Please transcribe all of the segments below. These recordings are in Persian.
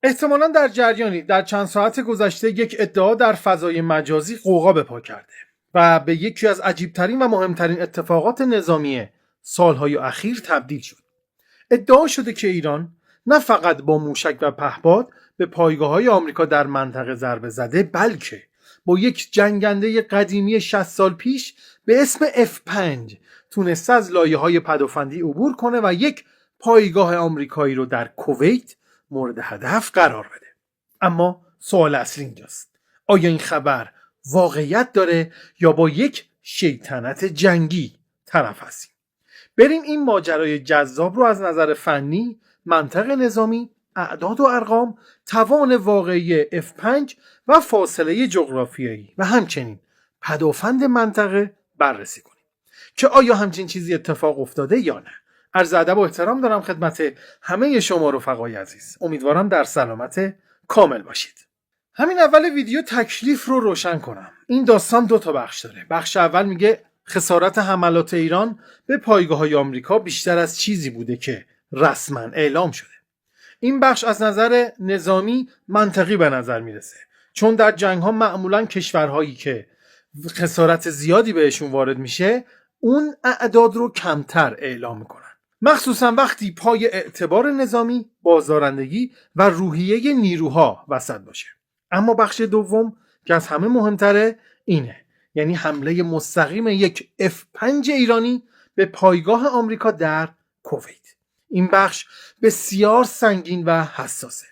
احتمالاً در جریانی در چند ساعت گذشته یک ادعا در فضای مجازی غوغا به پا کرده و به یکی از عجیبترین و مهمترین اتفاقات نظامی سالهای اخیر تبدیل شد. ادعا شده که ایران نه فقط با موشک و پهپاد به پایگاه‌های آمریکا در منطقه ضربه زده، بلکه با یک جنگنده قدیمی 60 سال پیش به اسم F5 تونسته از لایه‌های پدافندی عبور کنه و یک پایگاه آمریکایی رو در کویت مورد هدف قرار بده. اما سوال اصلی اینجاست: آیا این خبر واقعیت داره یا با یک شیطنت جنگی طرف هستیم؟ بریم این ماجرای جذاب رو از نظر فنی، منطق نظامی، اعداد و ارقام، توان واقعی F5 و فاصله جغرافیایی و همچنین پدافند منطقه بررسی کنیم که آیا همچین چیزی اتفاق افتاده یا نه. عرض ادب و احترام دارم خدمت همه شما رفقای عزیز. امیدوارم در سلامت کامل باشید. همین اول ویدیو تکلیف رو روشن کنم. این داستان 2 تا بخش داره. بخش اول میگه خسارت حملات ایران به پایگاه‌های آمریکا بیشتر از چیزی بوده که رسما اعلام شده. این بخش از نظر نظامی منطقی به نظر میرسه، چون در جنگ‌ها معمولاً کشورهایی که خسارت زیادی بهشون وارد میشه اون اعداد رو کمتر اعلام میکنن، مخصوصا وقتی پای اعتبار نظامی، بازدارندگی و روحیه نیروها وسط باشه. اما بخش دوم که از همه مهمتره اینه، یعنی حمله مستقیم یک F5 ایرانی به پایگاه آمریکا در کویت. این بخش بسیار سنگین و حساسه،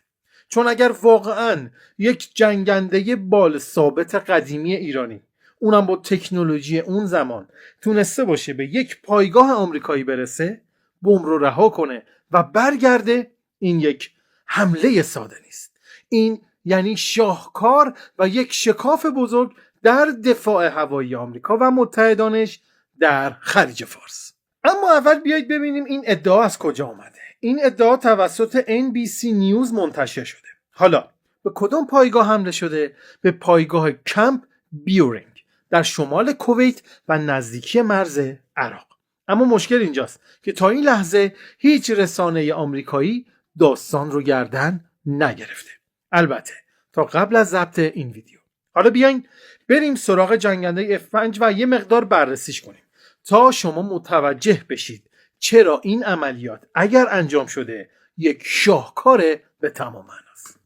چون اگر واقعاً یک جنگنده بال ثابت قدیمی ایرانی، اونم با تکنولوژی اون زمان، تونسته باشه به یک پایگاه آمریکایی برسه، بمب رو رها کنه و برگرده، این یک حمله ساده نیست. این یعنی شاهکار و یک شکاف بزرگ در دفاع هوایی آمریکا و متحدانش در خلیج فارس. اما اول بیایید ببینیم این ادعا از کجا آمده. این ادعا توسط NBC نیوز منتشر شده. حالا به کدوم پایگاه حمله شده؟ به پایگاه کمپ بیورینگ در شمال کویت و نزدیکی مرز عراق. اما مشکل اینجاست که تا این لحظه هیچ رسانه آمریکایی داستان رو گردن نگرفته، البته تا قبل از ضبط این ویدیو. حالا بیاین بریم سراغ جنگنده F5 و یه مقدار بررسیش کنیم تا شما متوجه بشید چرا این عملیات اگر انجام شده یک شاهکار به تمام معناست.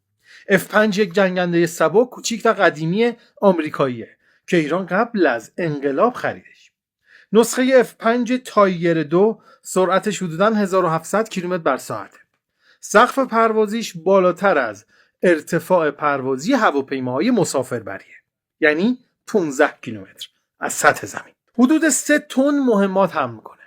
F5 یک جنگنده سبک، کوچیک و قدیمی آمریکاییه که ایران قبل از انقلاب خریدش. نسخه F5 تایگر 2 سرعتش حدوداً 1700 کیلومتر بر ساعته. سقف پروازیش بالاتر از ارتفاع پروازی هواپیماهای مسافربریه، یعنی 15 کیلومتر از سطح زمین. حدود 3 تن مهمات حمل میکنه.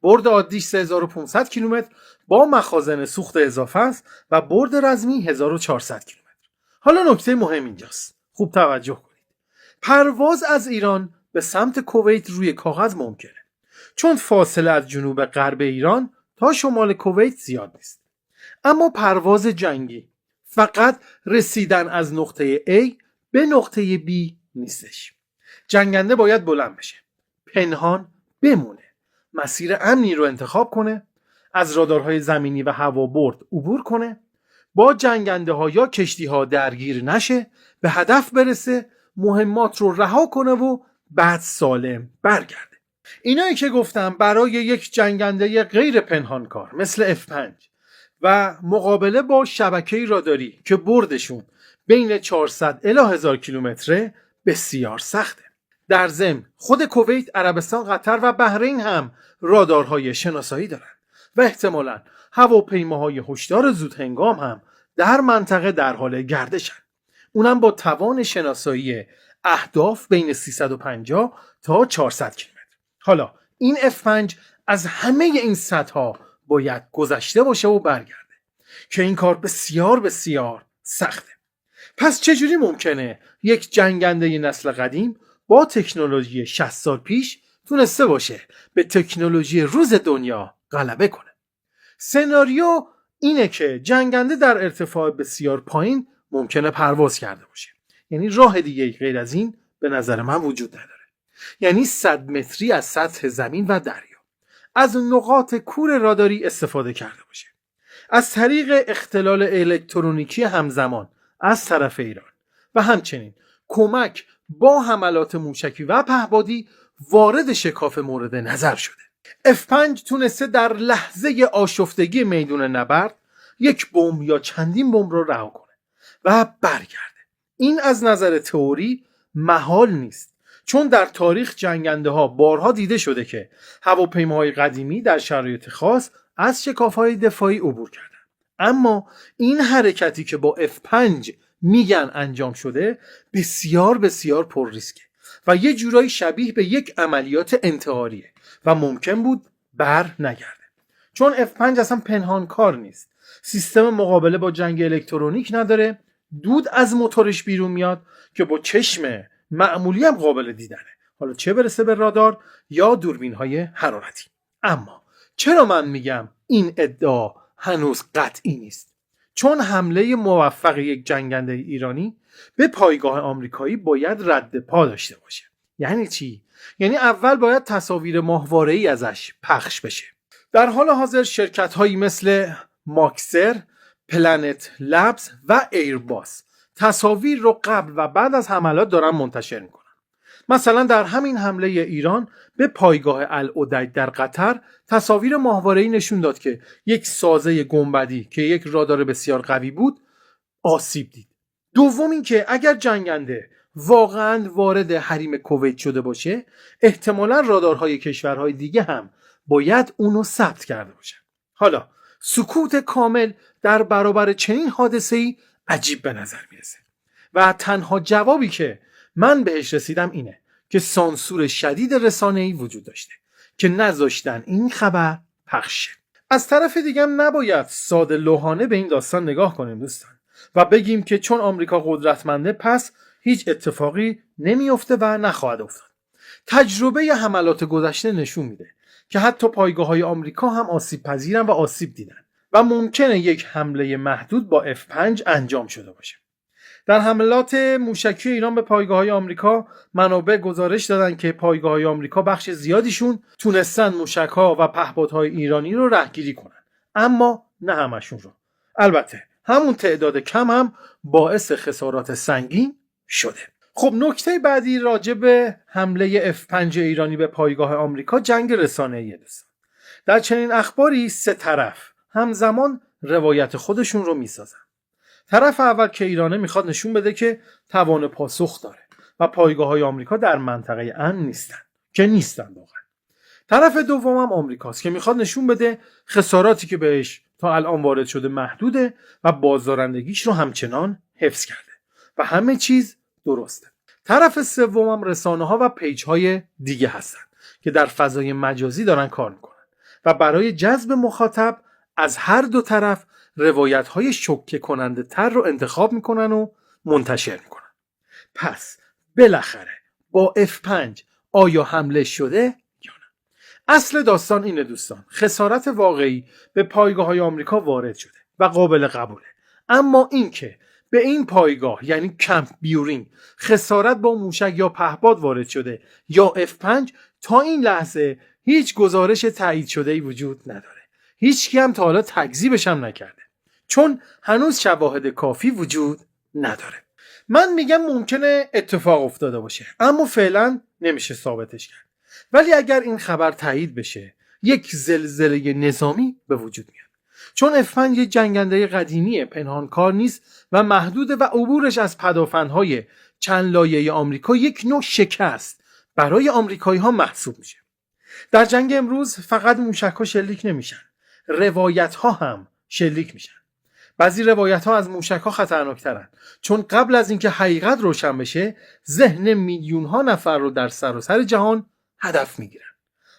برد عادیش 3500 کیلومتر با مخازن سوخت اضافه است و برد رزمی 1400 کیلومتر. حالا نکته مهم اینجاست، خوب توجه کنید. پرواز از ایران به سمت کویت روی کاغذ ممکنه، چون فاصله از جنوب غرب ایران تا شمال کویت زیاد نیست. اما پرواز جنگی فقط رسیدن از نقطه A به نقطه B نیستش. جنگنده باید بلند بشه، پنهان بمونه، مسیر امنی رو انتخاب کنه، از رادارهای زمینی و هوابرد عبور کنه، با جنگنده ها یا کشتی ها درگیر نشه، به هدف برسه، مهمات رو رها کنه و بعد سالم برگرده. اینایی که گفتم برای یک جنگنده غیر پنهانکار مثل F5 و مقابله با شبکه راداری که بردشون بین 400 الی 1000 کیلومتره بسیار سخته. در ضمن خود کویت، عربستان، قطر و بحرین هم رادارهای شناسایی دارن و احتمالاً هواپیماهای هشدار زودهنگام هم در منطقه در حال گردشن، اونم با توان شناسایی اهداف بین 350 تا 400 کیلومتر. حالا این F5 از همه این سطح‌ها باید گذشته باشه و برگرده که این کار بسیار بسیار سخته. پس چجوری ممکنه یک جنگنده نسل قدیم با تکنولوژی 60 سال پیش تونسته باشه به تکنولوژی روز دنیا غلبه کنه؟ سناریو اینه که جنگنده در ارتفاع بسیار پایین ممکنه پرواز کرده باشه، یعنی راه دیگه غیر از این به نظر من وجود نداره. یعنی 100 متری از سطح زمین و دریا از نقاط کور راداری استفاده کرده باشه. از طریق اختلال الکترونیکی همزمان از طرف ایران و همچنین کمک با حملات موشکی و پهپادی وارد شکاف مورد نظر شده. F5 تونسته در لحظه آشفتگی میدون نبرد یک بمب یا چندین بمب رو رها کنه و برگرده. این از نظر تئوری محال نیست، چون در تاریخ جنگنده ها بارها دیده شده که هواپیماهای قدیمی در شرایط خاص از شکاف‌های دفاعی عبور کردن. اما این حرکتی که با F5 میگن انجام شده بسیار بسیار پر ریسکه و یه جورایی شبیه به یک عملیات انتحاریه و ممکن بود بر نگرده، چون F5 اصلا پنهان کار نیست، سیستم مقابله با جنگ الکترونیک نداره، دود از موتورش بیرون میاد که با چشم معمولی هم قابل دیدنه، حالا چه برسه به رادار یا دوربین های حرارتی. اما چرا من میگم این ادعا هنوز قطعی نیست؟ چون حمله موفق یک جنگنده ایرانی به پایگاه آمریکایی باید رد پا داشته باشه. یعنی چی؟ یعنی اول باید تصاویر ماهواره‌ای ازش پخش بشه. در حال حاضر شرکت‌هایی مثل ماکسر، پلنت لبز و ایرباس تصاویر رو قبل و بعد از حملات دارن منتشر میکنن. مثلا در همین حمله ایران به پایگاه العدید در قطر تصاویر ماهواره‌ای نشون داد که یک سازه گنبدی که یک رادار بسیار قوی بود آسیب دید. دوم این که اگر جنگنده واقعا وارد حریم کویت شده باشه، احتمالا رادارهای کشورهای دیگه هم باید اونو ثبت کرده باشه. حالا سکوت کامل در برابر چنین حادثه‌ای عجیب به نظر میرسه و تنها جوابی که من بهش رسیدم اینه که سانسور شدید رسانه‌ای وجود داشته که نذاشتن این خبر پخش شه. از طرف دیگه هم نباید ساده لوحانه به این داستان نگاه کنیم دوستان و بگیم که چون آمریکا قدرتمنده پس هیچ اتفاقی نمیفته و نخواهد افتاد. تجربه حملات گذشته نشون میده که حتی پایگاه‌های آمریکا هم آسیب پذیرن و آسیب دیدن و ممکنه یک حمله محدود با F5 انجام شده باشه. در حملات موشکی ایران به پایگاه‌های آمریکا منابع گزارش دادن که پایگاه‌های آمریکا بخش زیادیشون تونستن موشک‌ها و پهپادهای ایرانی رو رهگیری کنن، اما نه همشون رو. البته همون تعداد کم هم باعث خسارات سنگین شده. خب نکته بعدی راجع به حمله F5 ایرانی به پایگاه آمریکا جنگ رسانه‌ای دوستان. در چنین اخباری سه طرف همزمان روایت خودشون رو میسازن. طرف اول که ایرانه میخواد نشون بده که توان پاسخ داره و پایگاه‌های آمریکا در منطقه امن نیستن که نیستن واقعا. طرف دوم هم آمریکاست که میخواد نشون بده خساراتی که بهش تا الان وارد شده محدوده و بازدارندگیش رو همچنان حفظ کرده و همه چیز درسته. طرف سوم هم رسانه‌ها و پیج‌های دیگه هستن که در فضای مجازی دارن کار میکنن و برای جذب مخاطب از هر دو طرف روایت‌های شوکه کننده تر رو انتخاب میکنن و منتشر میکنن. پس بالاخره با F5 آیا حمله شده یا نه؟ اصل داستان اینه دوستان، خسارت واقعی به پایگاه‌های آمریکا وارد شده و قابل قبوله، اما اینکه به این پایگاه یعنی کمپ بیورینگ خسارت با موشک یا پهپاد وارد شده یا F5 تا این لحظه هیچ گزارش تایید شده‌ای وجود نداره. هیچ کی هم تا حالا تکذیبش هم نکرده، چون هنوز شواهد کافی وجود نداره. من میگم ممکنه اتفاق افتاده باشه، اما فعلا نمیشه ثابتش کرد. ولی اگر این خبر تایید بشه، یک زلزله نظامی به وجود میاد. چون F5 یه جنگنده قدیمیه، پنهانکار نیست و محدوده و عبورش از پدافندهای چند لایه آمریکا یک نوع شکست برای آمریکایی ها محسوب میشه. در جنگ امروز فقط موشک‌ها شلیک نمیشن، روایت‌ها هم شلیک میشن. بعضی روایت‌ها از موشک‌ها خطرناک‌ترن، چون قبل از اینکه حقیقت روشن بشه ذهن میلیون‌ها نفر رو در سراسر جهان هدف میگیرن.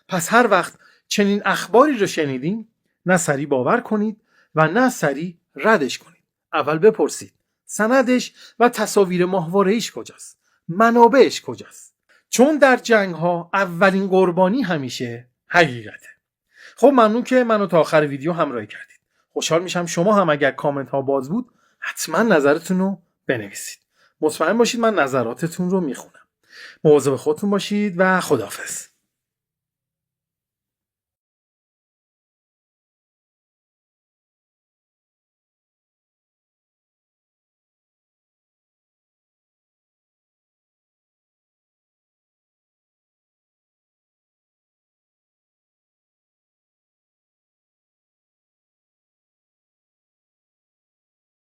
پس هر وقت چنین اخباری رو شنیدین، نه سریع باور کنید و نه سریع ردش کنید. اول بپرسید سندش و تصاویر ماهواره‌ایش کجاست؟ منابعش کجاست؟ چون در جنگ‌ها اولین قربانی همیشه حقیقته. خب ممنون که منو تا آخر ویدیو همراهی کردید. خوشحال میشم شما هم اگر کامنت ها باز بود حتما نظرتون رو بنویسید. مطمئن باشید من نظراتتون رو میخونم. مواظب خودتون باشید و خداحافظ.